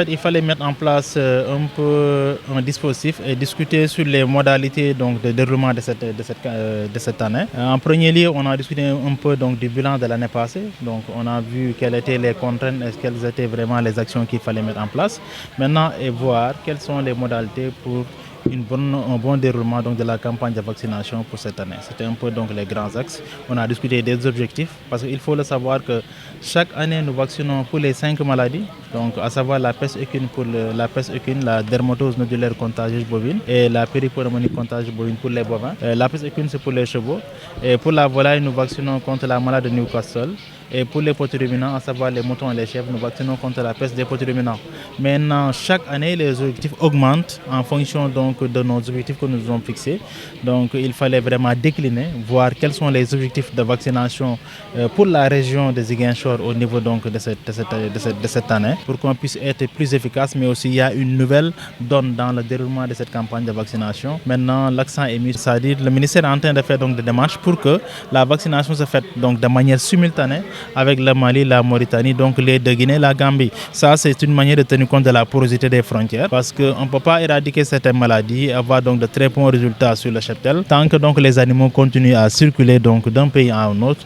Il fallait mettre en place un peu un dispositif et discuter sur les modalités donc, de déroulement de cette année. En premier lieu, on a discuté un peu donc, du bilan de l'année passée. Donc, on a vu quelles étaient les contraintes et quelles étaient vraiment les actions qu'il fallait mettre en place. Maintenant, et voir quelles sont les modalités pour un bon déroulement donc, de la campagne de vaccination pour cette année. C'était un peu donc, les grands axes. On a discuté des objectifs parce qu'il faut le savoir que chaque année nous vaccinons pour les 5 maladies, donc à savoir la peste équine pour la dermatose nodulaire contagieuse bovine et la péripneumonie contagieuse bovine pour les bovins. La peste équine c'est pour les chevaux et pour la volaille nous vaccinons contre la maladie de Newcastle. Et pour les potes ruminants, à savoir les moutons et les chèvres, nous vaccinons contre la peste des potes ruminants. Maintenant, chaque année, les objectifs augmentent en fonction donc, de nos objectifs que nous avons fixés. Donc, il fallait vraiment décliner, voir quels sont les objectifs de vaccination pour la région de Ziguinchor au niveau donc, de cette année, pour qu'on puisse être plus efficace, mais aussi il y a une nouvelle donne dans le déroulement de cette campagne de vaccination. Maintenant, l'accent est mis, c'est-à-dire le ministère est en train de faire donc, des démarches pour que la vaccination se fasse donc, de manière simultanée avec le Mali, la Mauritanie, donc les deux Guinée, la Gambie. Ça, c'est une manière de tenir compte de la porosité des frontières parce qu'on ne peut pas éradiquer certaines maladies et avoir donc de très bons résultats sur le cheptel tant que donc, les animaux continuent à circuler donc, d'un pays à un autre.